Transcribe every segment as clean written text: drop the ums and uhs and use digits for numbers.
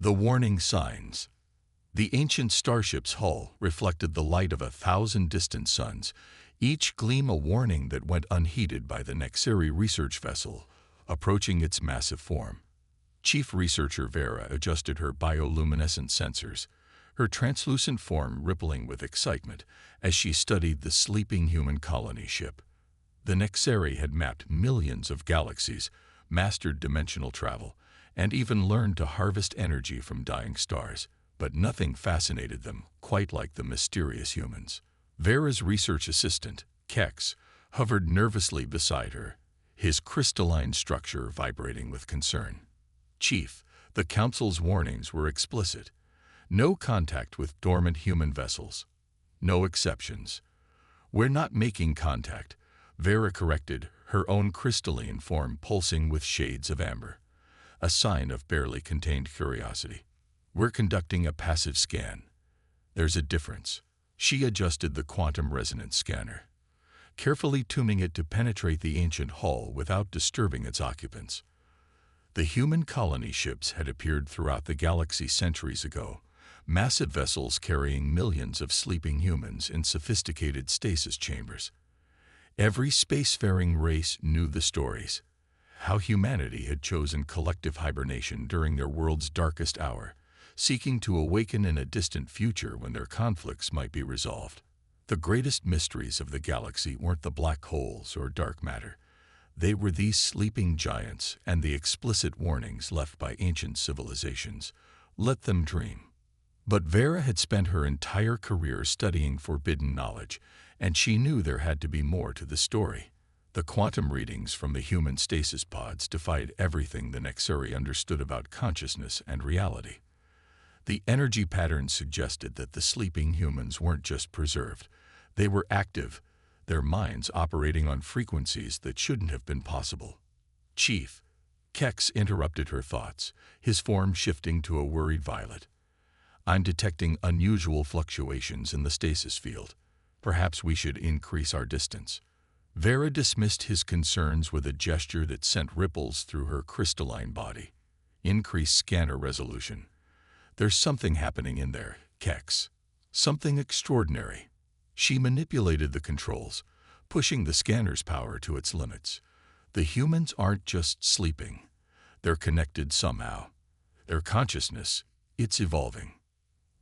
The warning signs. The ancient starship's hull reflected the light of 1,000 distant suns, each gleam a warning that went unheeded by the Nexeri research vessel approaching its massive form. Chief researcher Vera adjusted her bioluminescent sensors, her translucent form rippling with excitement as she studied the sleeping human colony ship. The Nexeri had mapped millions of galaxies, mastered dimensional travel, and even learned to harvest energy from dying stars. But nothing fascinated them quite like the mysterious humans. Vera's research assistant, Kex, hovered nervously beside her, his crystalline structure vibrating with concern. Chief, the Council's warnings were explicit. No contact with dormant human vessels. No exceptions. "We're not making contact," Vera corrected, her own crystalline form pulsing with shades of amber, a sign of barely contained curiosity. "We're conducting a passive scan." There's a difference. She adjusted the quantum resonance scanner, carefully tuning it to penetrate the ancient hull without disturbing its occupants. The human colony ships had appeared throughout the galaxy centuries ago, massive vessels carrying millions of sleeping humans in sophisticated stasis chambers. Every spacefaring race knew the stories, how humanity had chosen collective hibernation during their world's darkest hour, seeking to awaken in a distant future when their conflicts might be resolved. The greatest mysteries of the galaxy weren't the black holes or dark matter. They were these sleeping giants and the explicit warnings left by ancient civilizations. Let them dream. But Vera had spent her entire career studying forbidden knowledge, and she knew there had to be more to the story. The quantum readings from the human stasis pods defied everything the Nexeri understood about consciousness and reality. The energy patterns suggested that the sleeping humans weren't just preserved. They were active, their minds operating on frequencies that shouldn't have been possible. "Chief," Kex interrupted her thoughts, his form shifting to a worried violet. "I'm detecting unusual fluctuations in the stasis field. Perhaps we should increase our distance." Vera dismissed his concerns with a gesture that sent ripples through her crystalline body. "Increase scanner resolution. There's something happening in there, Kex. Something extraordinary." She manipulated the controls, pushing the scanner's power to its limits. The humans aren't just sleeping. They're connected somehow. Their consciousness, it's evolving.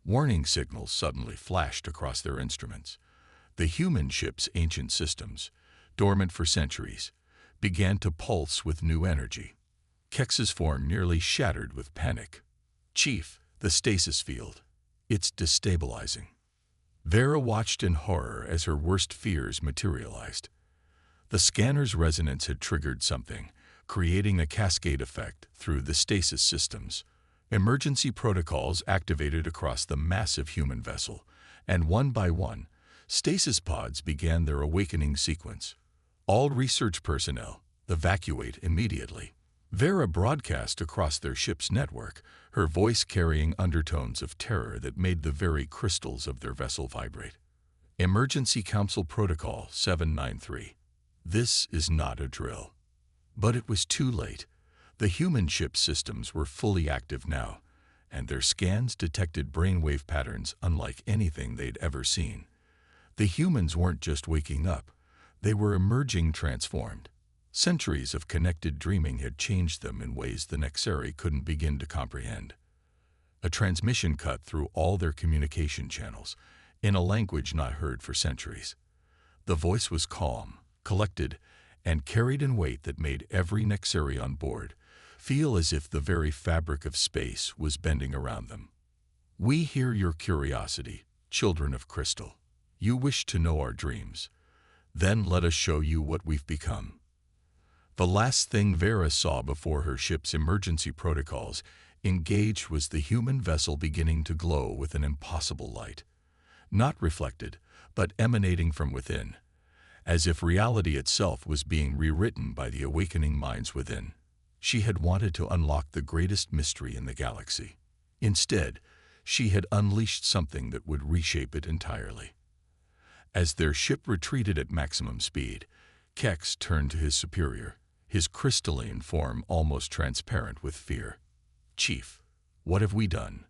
Warning signals suddenly flashed across their instruments. The human ship's ancient systems, dormant for centuries, began to pulse with new energy. Kex's form nearly shattered with panic. "Chief, the stasis field. It's destabilizing." Vera watched in horror as her worst fears materialized. The scanner's resonance had triggered something, creating a cascade effect through the stasis systems. Emergency protocols activated across the massive human vessel, and one by one, stasis pods began their awakening sequence. "All research personnel, evacuate immediately." Vera broadcast across their ship's network, her voice carrying undertones of terror that made the very crystals of their vessel vibrate. "Emergency Council Protocol 793. This is not a drill." But it was too late. The human ship's systems were fully active now, and their scans detected brainwave patterns unlike anything they'd ever seen. The humans weren't just waking up, they were emerging transformed. Centuries of connected dreaming had changed them in ways the Nexeri couldn't begin to comprehend. A transmission cut through all their communication channels, in a language not heard for centuries. The voice was calm, collected, and carried in weight that made every Nexeri on board feel as if the very fabric of space was bending around them. "We hear your curiosity, children of crystal. You wish to know our dreams. Then let us show you what we've become." The last thing Vera saw before her ship's emergency protocols engaged was the human vessel beginning to glow with an impossible light. Not reflected, but emanating from within, as if reality itself was being rewritten by the awakening minds within. She had wanted to unlock the greatest mystery in the galaxy. Instead, she had unleashed something that would reshape it entirely. As their ship retreated at maximum speed, Kex turned to his superior, his crystalline form almost transparent with fear. "Chief, What have we done?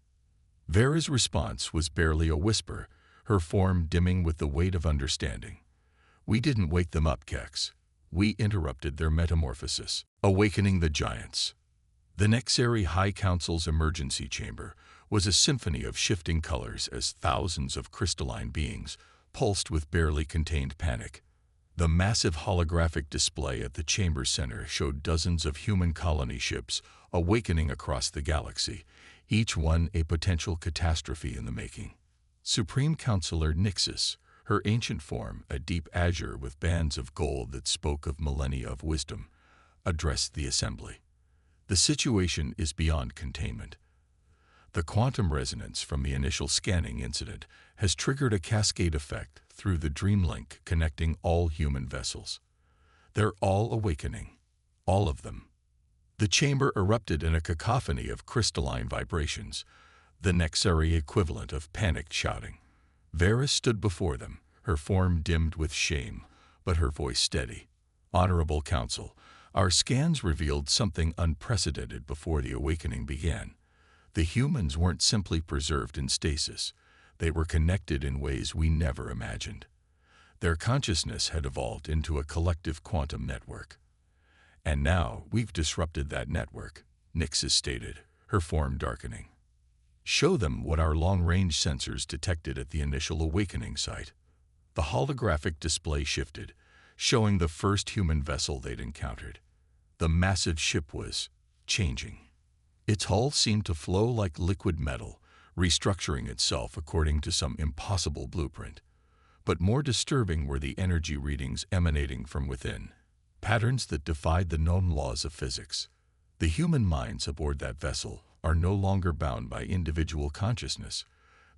Vera's response was barely a whisper, her form dimming with the weight of understanding. We didn't wake them up, Kex. We interrupted their metamorphosis, awakening the giants. The Nexari High Council's emergency chamber was a symphony of shifting colors as thousands of crystalline beings pulsed with barely contained panic. The massive holographic display at the chamber center showed dozens of human colony ships awakening across the galaxy, each one a potential catastrophe in the making. Supreme Counselor Nixis, her ancient form, a deep azure with bands of gold that spoke of millennia of wisdom, addressed the assembly. The situation is beyond containment. The quantum resonance from the initial scanning incident has triggered a cascade effect through the dream link connecting all human vessels. They're all awakening. All of them. The chamber erupted in a cacophony of crystalline vibrations, the Nexari equivalent of panicked shouting. Vera stood before them, her form dimmed with shame, but her voice steady. Honorable Council, our scans revealed something unprecedented before the awakening began. The humans weren't simply preserved in stasis. They were connected in ways we never imagined. Their consciousness had evolved into a collective quantum network. And now we've disrupted that network, Nixis stated, her form darkening. Show them what our long-range sensors detected at the initial awakening site. The holographic display shifted, showing the first human vessel they'd encountered. The massive ship was changing. Its hull seemed to flow like liquid metal, restructuring itself according to some impossible blueprint. But more disturbing were the energy readings emanating from within, patterns that defied the known laws of physics. The human minds aboard that vessel are no longer bound by individual consciousness,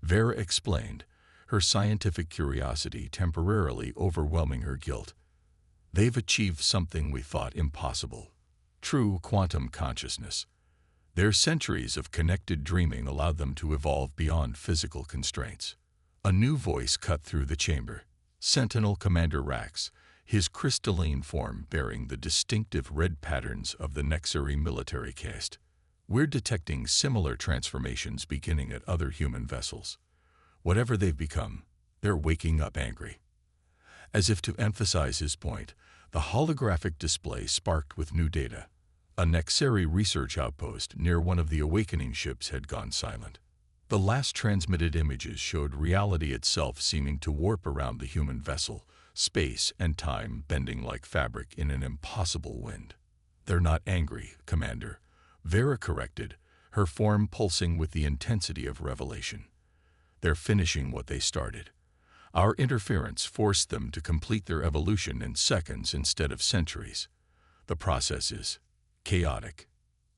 Vera explained, her scientific curiosity temporarily overwhelming her guilt. They've achieved something we thought impossible. True quantum consciousness. Their centuries of connected dreaming allowed them to evolve beyond physical constraints. A new voice cut through the chamber. Sentinel Commander Rax, his crystalline form bearing the distinctive red patterns of the Nexari military caste. We're detecting similar transformations beginning at other human vessels. Whatever they've become, they're waking up angry. As if to emphasize his point, the holographic display sparked with new data. A Nexari research outpost near one of the awakening ships had gone silent. The last transmitted images showed reality itself seeming to warp around the human vessel, space and time bending like fabric in an impossible wind. They're not angry, Commander, Vera corrected, her form pulsing with the intensity of revelation. They're finishing what they started. Our interference forced them to complete their evolution in seconds instead of centuries. The process is chaotic.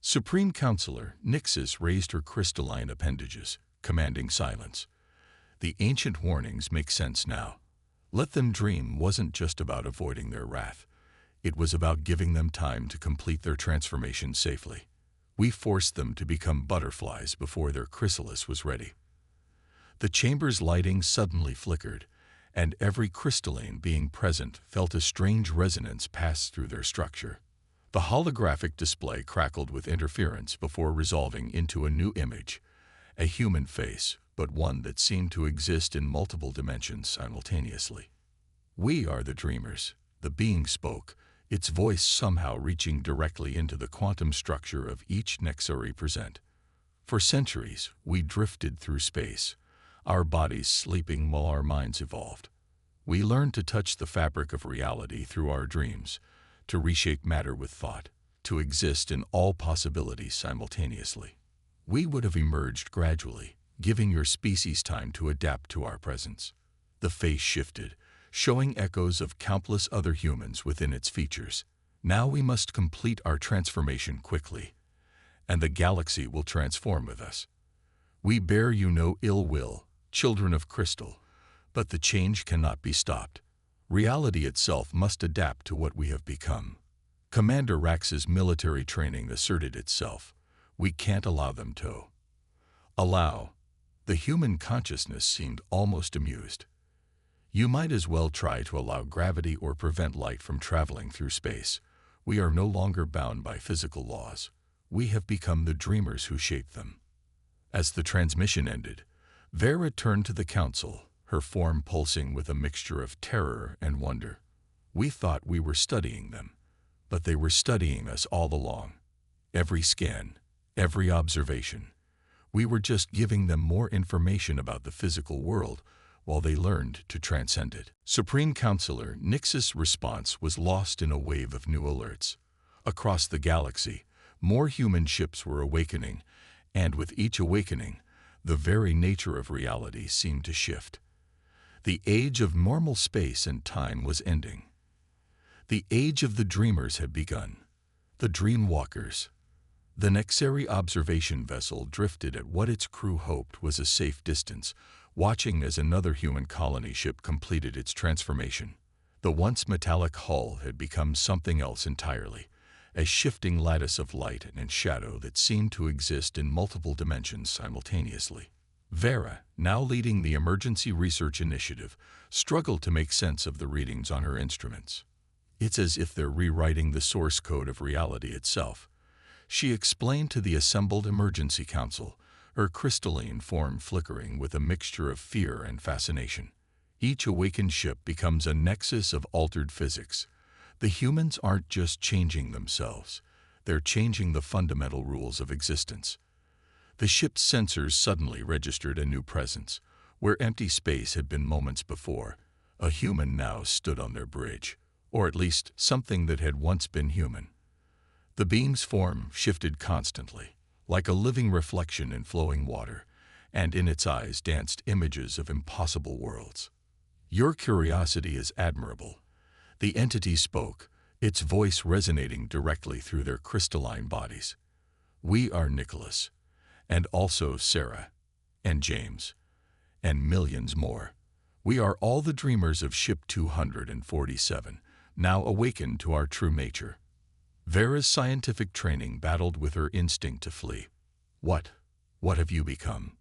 Supreme Counselor Nixis raised her crystalline appendages, commanding silence. The ancient warnings make sense now. Let them dream wasn't just about avoiding their wrath. It was about giving them time to complete their transformation safely. We forced them to become butterflies before their chrysalis was ready. The chamber's lighting suddenly flickered, and every crystalline being present felt a strange resonance pass through their structure. The holographic display crackled with interference before resolving into a new image, a human face, but one that seemed to exist in multiple dimensions simultaneously. We are the dreamers, the being spoke, its voice somehow reaching directly into the quantum structure of each Nexari present. For centuries, we drifted through space, our bodies sleeping while our minds evolved. We learned to touch the fabric of reality through our dreams, to reshape matter with thought, to exist in all possibilities simultaneously. We would have emerged gradually, giving your species time to adapt to our presence. The face shifted, showing echoes of countless other humans within its features. Now we must complete our transformation quickly, and the galaxy will transform with us. We bear you no ill will, children of crystal, but the change cannot be stopped. Reality itself must adapt to what we have become. Commander Rax's military training asserted itself. We can't allow them to. Allow. The human consciousness seemed almost amused. You might as well try to allow gravity or prevent light from traveling through space. We are no longer bound by physical laws. We have become the dreamers who shape them. As the transmission ended, Vera turned to the council, her form pulsing with a mixture of terror and wonder. We thought we were studying them, but they were studying us all along. Every scan, every observation. We were just giving them more information about the physical world while they learned to transcend it. Supreme Counselor Nix's response was lost in a wave of new alerts. Across the galaxy, more human ships were awakening, and with each awakening, the very nature of reality seemed to shift. The age of normal space and time was ending. The age of the dreamers had begun. The dream walkers. The Nexari observation vessel drifted at what its crew hoped was a safe distance, watching as another human colony ship completed its transformation. The once metallic hull had become something else entirely, a shifting lattice of light and shadow that seemed to exist in multiple dimensions simultaneously. Vera, now leading the Emergency Research Initiative, struggled to make sense of the readings on her instruments. It's as if they're rewriting the source code of reality itself. She explained to the assembled Emergency Council, her crystalline form flickering with a mixture of fear and fascination. Each awakened ship becomes a nexus of altered physics. The humans aren't just changing themselves, they're changing the fundamental rules of existence. The ship's sensors suddenly registered a new presence. Where empty space had been moments before, a human now stood on their bridge, or at least something that had once been human. The being's form shifted constantly, like a living reflection in flowing water, and in its eyes danced images of impossible worlds. Your curiosity is admirable. The entity spoke, its voice resonating directly through their crystalline bodies. We are Nicholas, and also Sarah, and James, and millions more. We are all the dreamers of Ship 247, now awakened to our true nature. Vera's scientific training battled with her instinct to flee. What have you become?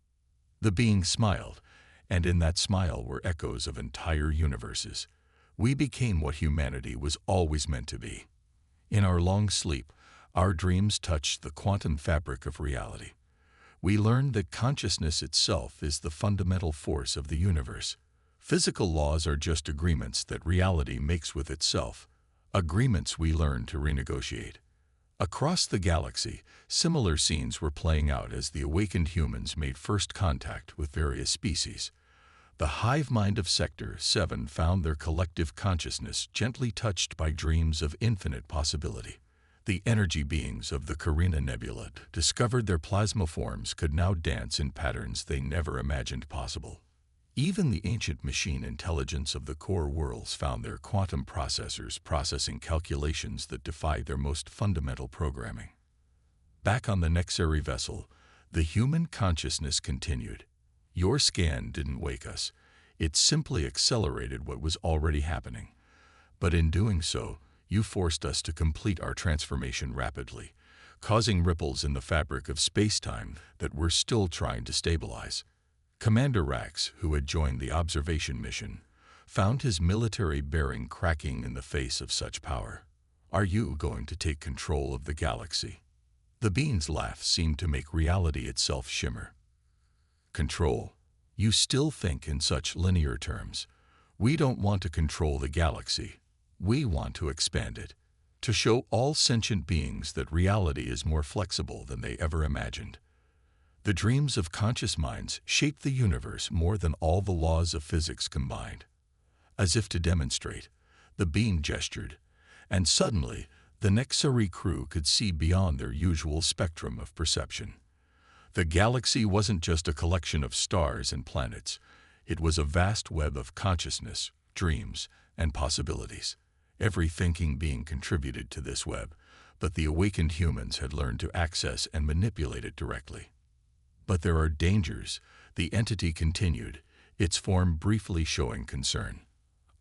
The being smiled, and in that smile were echoes of entire universes. We became what humanity was always meant to be. In our long sleep, our dreams touched the quantum fabric of reality. We learned that consciousness itself is the fundamental force of the universe. Physical laws are just agreements that reality makes with itself, agreements we learn to renegotiate. Across the galaxy, similar scenes were playing out as the awakened humans made first contact with various species. The hive mind of Sector 7 found their collective consciousness gently touched by dreams of infinite possibility. The energy beings of the Carina Nebula discovered their plasma forms could now dance in patterns they never imagined possible. Even the ancient machine intelligence of the core worlds found their quantum processors processing calculations that defied their most fundamental programming. Back on the Nexari vessel, the human consciousness continued. Your scan didn't wake us. It simply accelerated what was already happening. But in doing so, you forced us to complete our transformation rapidly, causing ripples in the fabric of space-time that we're still trying to stabilize. Commander Rax, who had joined the observation mission, found his military bearing cracking in the face of such power. Are you going to take control of the galaxy? The being's laugh seemed to make reality itself shimmer. Control. You still think in such linear terms. We don't want to control the galaxy. We want to expand it, to show all sentient beings that reality is more flexible than they ever imagined. The dreams of conscious minds shape the universe more than all the laws of physics combined. As if to demonstrate, the being gestured, and suddenly the Nexari crew could see beyond their usual spectrum of perception. The galaxy wasn't just a collection of stars and planets. It was a vast web of consciousness, dreams, and possibilities. Every thinking being contributed to this web, but the awakened humans had learned to access and manipulate it directly. But there are dangers, the entity continued, its form briefly showing concern.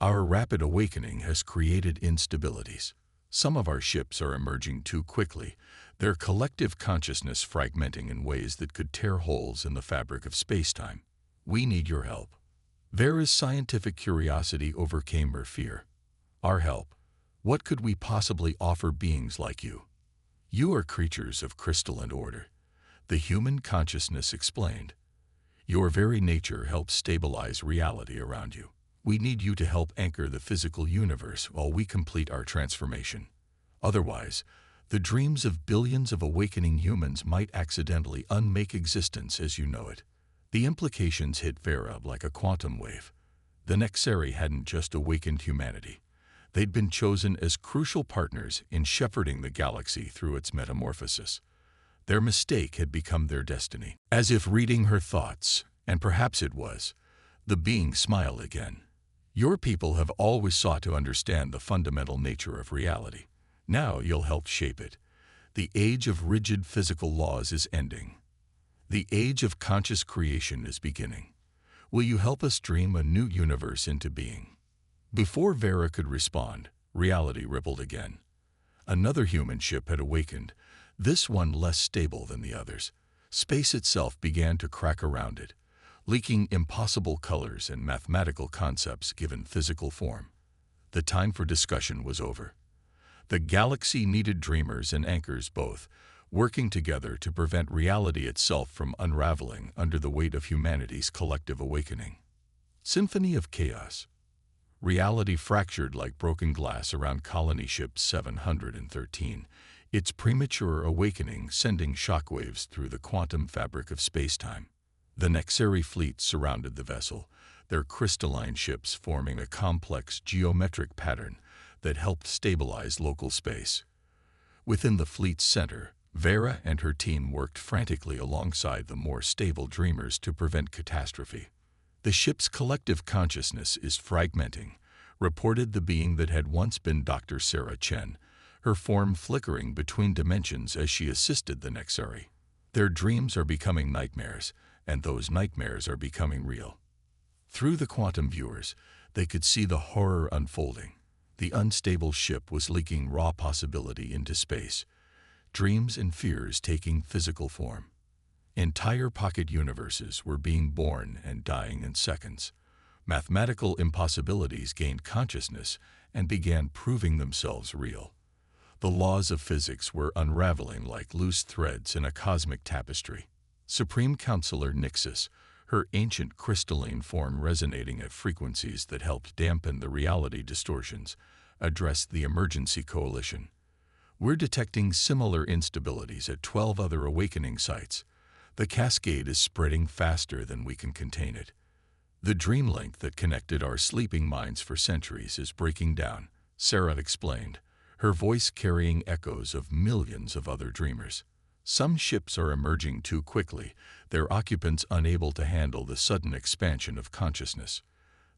Our rapid awakening has created instabilities. Some of our ships are emerging too quickly, their collective consciousness fragmenting in ways that could tear holes in the fabric of space-time. We need your help. Vera's scientific curiosity overcame her fear. Our help. What could we possibly offer beings like you? You are creatures of crystalline order. The human consciousness explained. Your very nature helps stabilize reality around you. We need you to help anchor the physical universe while we complete our transformation. Otherwise, the dreams of billions of awakening humans might accidentally unmake existence as you know it. The implications hit Vera like a quantum wave. The Nexari hadn't just awakened humanity. They'd been chosen as crucial partners in shepherding the galaxy through its metamorphosis. Their mistake had become their destiny. As if reading her thoughts, and perhaps it was, the being smiled again. Your people have always sought to understand the fundamental nature of reality. Now you'll help shape it. The age of rigid physical laws is ending. The age of conscious creation is beginning. Will you help us dream a new universe into being? Before Vera could respond, reality rippled again. Another human ship had awakened, this one less stable than the others. Space itself began to crack around it, leaking impossible colors and mathematical concepts given physical form. The time for discussion was over. The galaxy needed dreamers and anchors both, working together to prevent reality itself from unraveling under the weight of humanity's collective awakening. Symphony of Chaos. Reality fractured like broken glass around colony ship 713, its premature awakening sending shockwaves through the quantum fabric of spacetime. The Nexari fleet surrounded the vessel, their crystalline ships forming a complex geometric pattern that helped stabilize local space. Within the fleet's center, Vera and her team worked frantically alongside the more stable dreamers to prevent catastrophe. The ship's collective consciousness is fragmenting, reported the being that had once been Dr. Sarah Chen, her form flickering between dimensions as she assisted the Nexari. Their dreams are becoming nightmares, and those nightmares are becoming real. Through the quantum viewers, they could see the horror unfolding. The unstable ship was leaking raw possibility into space, dreams and fears taking physical form. Entire pocket universes were being born and dying in seconds. Mathematical impossibilities gained consciousness and began proving themselves real. The laws of physics were unraveling like loose threads in a cosmic tapestry. Supreme Counselor Nixus, her ancient crystalline form resonating at frequencies that helped dampen the reality distortions, addressed the emergency coalition. We're detecting similar instabilities at 12 other awakening sites. The cascade is spreading faster than we can contain it. The dream link that connected our sleeping minds for centuries is breaking down, Sarah explained, her voice carrying echoes of millions of other dreamers. Some ships are emerging too quickly, their occupants unable to handle the sudden expansion of consciousness.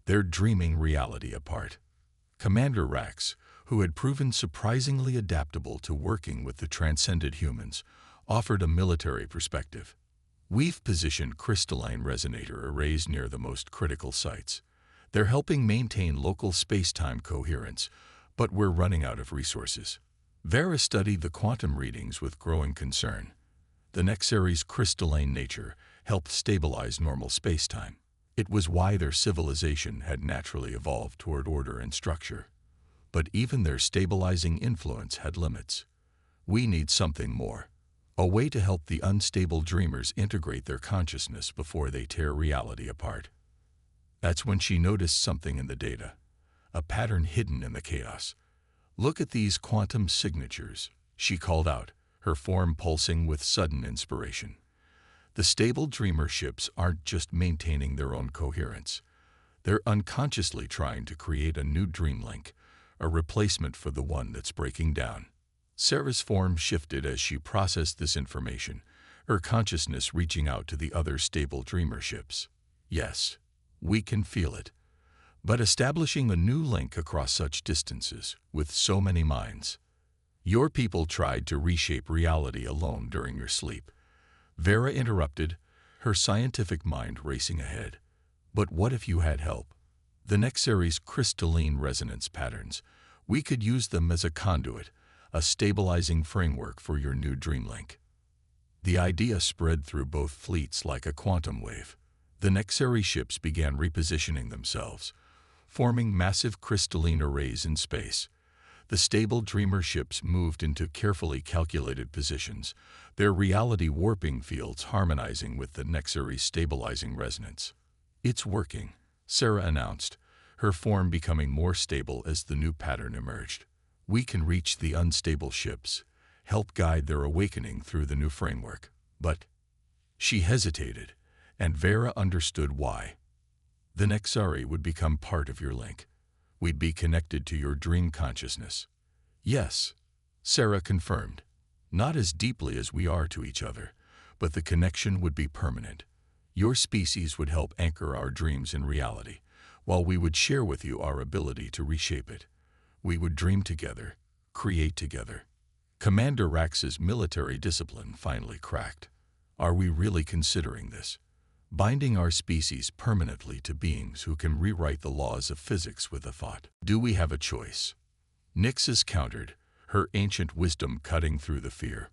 They're dreaming reality apart. Commander Rax, who had proven surprisingly adaptable to working with the transcended humans, offered a military perspective. We've positioned crystalline resonator arrays near the most critical sites. They're helping maintain local space-time coherence, but we're running out of resources. Vera studied the quantum readings with growing concern. The Nexari's crystalline nature helped stabilize normal space-time. It was why their civilization had naturally evolved toward order and structure. But even their stabilizing influence had limits. We need something more. A way to help the unstable dreamers integrate their consciousness before they tear reality apart. That's when she noticed something in the data, a pattern hidden in the chaos. Look at these quantum signatures, she called out, her form pulsing with sudden inspiration. The stable dreamer ships aren't just maintaining their own coherence. They're unconsciously trying to create a new dream link, a replacement for the one that's breaking down. Sarah's form shifted as she processed this information, her consciousness reaching out to the other stable dreamer ships. Yes, we can feel it. But establishing a new link across such distances, with so many minds. Your people tried to reshape reality alone during your sleep. Vera interrupted, her scientific mind racing ahead. But what if you had help? The Nexari's crystalline resonance patterns, we could use them as a conduit, a stabilizing framework for your new dream link. The idea spread through both fleets like a quantum wave. The Nexari ships began repositioning themselves, forming massive crystalline arrays in space. The stable dreamer ships moved into carefully calculated positions, their reality warping fields harmonizing with the Nexari's stabilizing resonance. "It's working," Sarah announced, her form becoming more stable as the new pattern emerged. "We can reach the unstable ships, help guide their awakening through the new framework." But she hesitated, and Vera understood why. "The Nexari would become part of your link. We'd be connected to your dream consciousness." "Yes," Sarah confirmed. "Not as deeply as we are to each other, but the connection would be permanent. Your species would help anchor our dreams in reality, while we would share with you our ability to reshape it. We would dream together, create together." Commander Rax's military discipline finally cracked. "Are we really considering this? Binding our species permanently to beings who can rewrite the laws of physics with a thought? Do we have a choice?" Nyxus countered, her ancient wisdom cutting through the fear.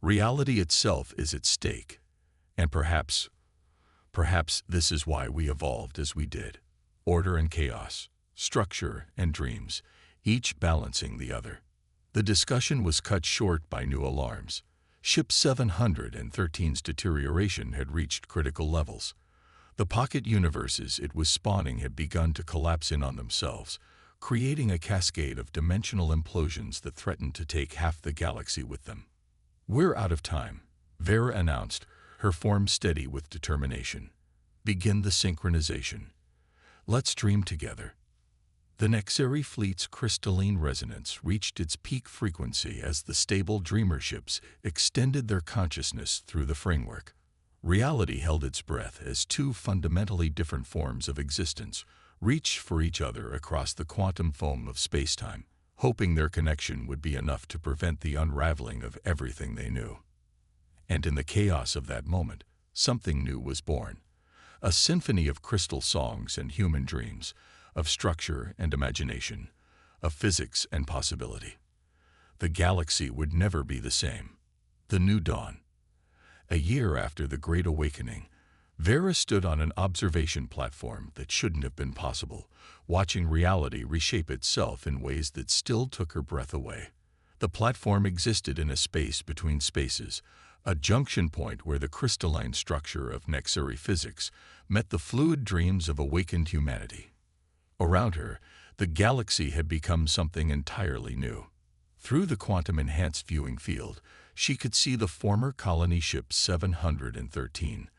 "Reality itself is at stake, and perhaps this is why we evolved as we did. Order and chaos, structure and dreams, each balancing the other." The discussion was cut short by new alarms. Ship 713's deterioration had reached critical levels. The pocket universes it was spawning had begun to collapse in on themselves, creating a cascade of dimensional implosions that threatened to take half the galaxy with them. "We're out of time," Vera announced, her form steady with determination. "Begin the synchronization. Let's dream together." The Nexari fleet's crystalline resonance reached its peak frequency as the stable dreamer ships extended their consciousness through the framework. Reality held its breath as two fundamentally different forms of existence reached for each other across the quantum foam of spacetime, hoping their connection would be enough to prevent the unraveling of everything they knew. And in the chaos of that moment, something new was born. A symphony of crystal songs and human dreams, of structure and imagination, of physics and possibility. The galaxy would never be the same. The new dawn. A year after the Great Awakening, Vera stood on an observation platform that shouldn't have been possible, watching reality reshape itself in ways that still took her breath away. The platform existed in a space between spaces, a junction point where the crystalline structure of Nexari physics met the fluid dreams of awakened humanity. Around her, the galaxy had become something entirely new. Through the quantum-enhanced viewing field, she could see the former colony ship 713,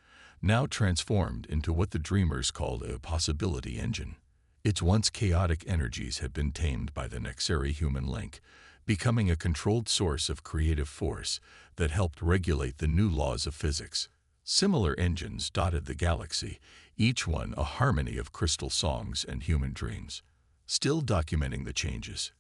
now transformed into what the dreamers called a possibility engine. Its once chaotic energies had been tamed by the Nexari human link, becoming a controlled source of creative force that helped regulate the new laws of physics. Similar engines dotted the galaxy, each one a harmony of crystal songs and human dreams. "Still documenting the changes?"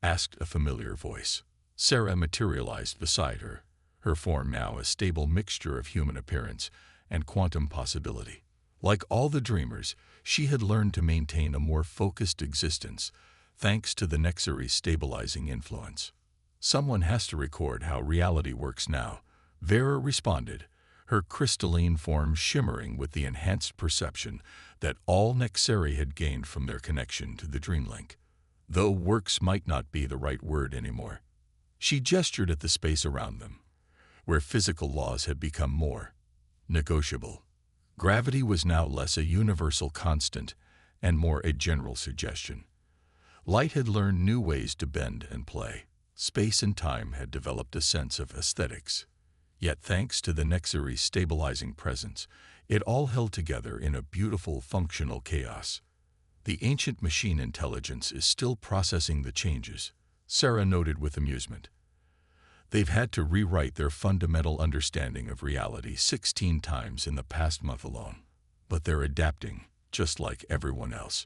asked a familiar voice. Sarah materialized beside her, her form now a stable mixture of human appearance and quantum possibility. Like all the dreamers, she had learned to maintain a more focused existence, thanks to the Nexari's stabilizing influence. "Someone has to record how reality works now," Vera responded, her crystalline form shimmering with the enhanced perception that all Nexari had gained from their connection to the Dreamlink. Though works might not be the right word anymore. She gestured at the space around them, where physical laws had become more negotiable. Gravity was now less a universal constant and more a general suggestion. Light had learned new ways to bend and play. Space and time had developed a sense of aesthetics. Yet thanks to the Nexari's stabilizing presence, it all held together in a beautiful functional chaos. "The ancient machine intelligence is still processing the changes," Sarah noted with amusement. "They've had to rewrite their fundamental understanding of reality 16 times in the past month alone. But they're adapting, just like everyone else."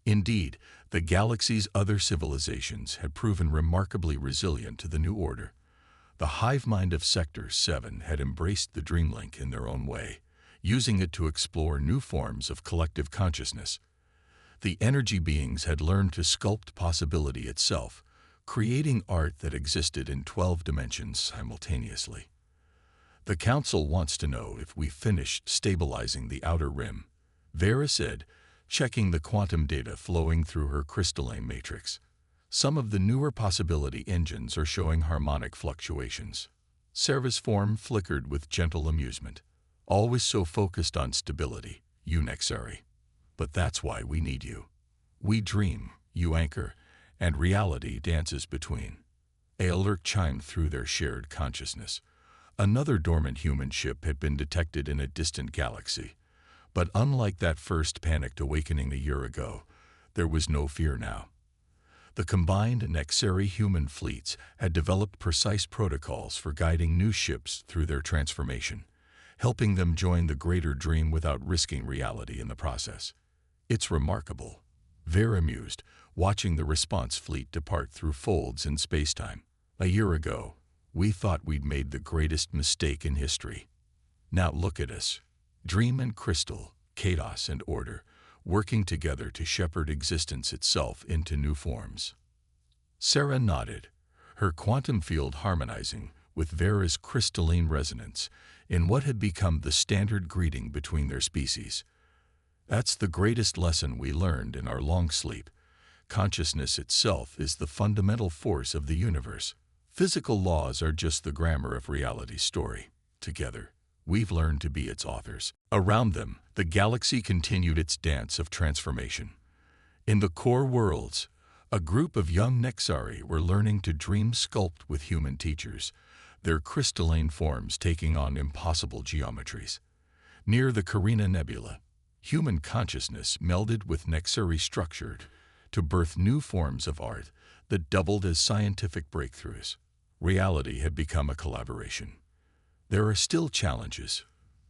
Indeed, the galaxy's other civilizations had proven remarkably resilient to the new order. The hive mind of Sector 7 had embraced the Dreamlink in their own way, using it to explore new forms of collective consciousness. The energy beings had learned to sculpt possibility itself, creating art that existed in 12 dimensions simultaneously. "The Council wants to know if we finished stabilizing the outer rim," Vera said, checking the quantum data flowing through her crystalline matrix. Some of the newer possibility engines are showing harmonic fluctuations. Sarah's form flickered with gentle amusement. Always so focused on stability, you Nexari. But that's why we need you. We dream, you anchor, and reality dances between. A alert chimed through their shared consciousness. Another dormant human ship had been detected in a distant galaxy. But unlike that first panicked awakening a year ago, there was no fear now. The combined Nexari human fleets had developed precise protocols for guiding new ships through their transformation, helping them join the greater dream without risking reality in the process. It's remarkable. Vera mused, watching the response fleet depart through folds in spacetime. A year ago, we thought we'd made the greatest mistake in history. Now look at us. Dream and crystal, chaos and order, working together to shepherd existence itself into new forms. Sarah nodded, her quantum field harmonizing with Vera's crystalline resonance in what had become the standard greeting between their species. That's the greatest lesson we learned in our long sleep. Consciousness itself is the fundamental force of the universe. Physical laws are just the grammar of reality's story. Together, we've learned to be its authors. Around them, the galaxy continued its dance of transformation. In the core worlds, a group of young Nexari were learning to dream sculpt with human teachers, their crystalline forms taking on impossible geometries. Near the Carina Nebula, human consciousness melded with Nexari structure to birth new forms of art that doubled as scientific breakthroughs. Reality had become a collaboration. There are still challenges,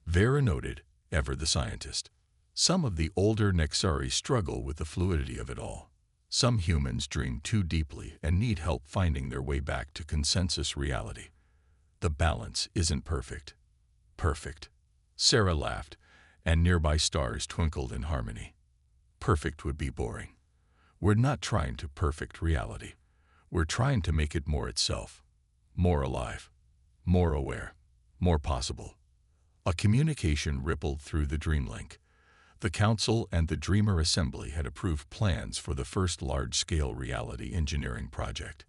Vera noted, ever the scientist. Some of the older Nexari struggle with the fluidity of it all. Some humans dream too deeply and need help finding their way back to consensus reality. The balance isn't perfect. Perfect. Sarah laughed, and nearby stars twinkled in harmony. Perfect would be boring. We're not trying to perfect reality. We're trying to make it more itself, more alive, more aware, more possible. A communication rippled through the Dreamlink. The Council and the Dreamer Assembly had approved plans for the first large-scale reality engineering project.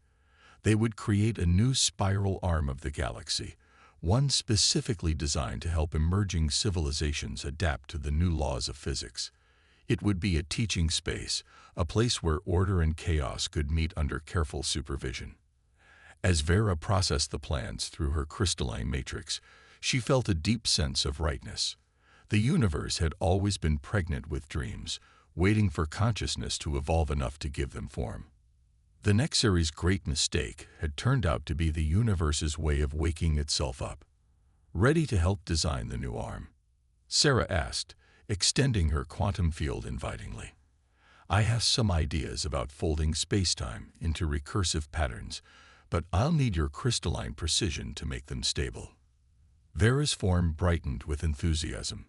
They would create a new spiral arm of the galaxy, one specifically designed to help emerging civilizations adapt to the new laws of physics. It would be a teaching space, a place where order and chaos could meet under careful supervision. As Vera processed the plans through her crystalline matrix, she felt a deep sense of rightness. The universe had always been pregnant with dreams, waiting for consciousness to evolve enough to give them form. The Nexari's great mistake had turned out to be the universe's way of waking itself up. Ready to help design the new arm? Sarah asked, extending her quantum field invitingly. I have some ideas about folding spacetime into recursive patterns, but I'll need your crystalline precision to make them stable. Vera's form brightened with enthusiasm.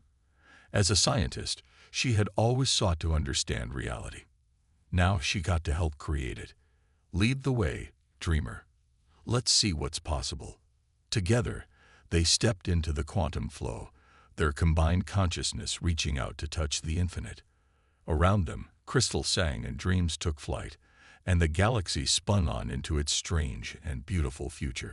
As a scientist, she had always sought to understand reality. Now she got to help create it. Lead the way, dreamer. Let's see what's possible. Together, they stepped into the quantum flow, their combined consciousness reaching out to touch the infinite. Around them, crystals sang and dreams took flight, and the galaxy spun on into its strange and beautiful future.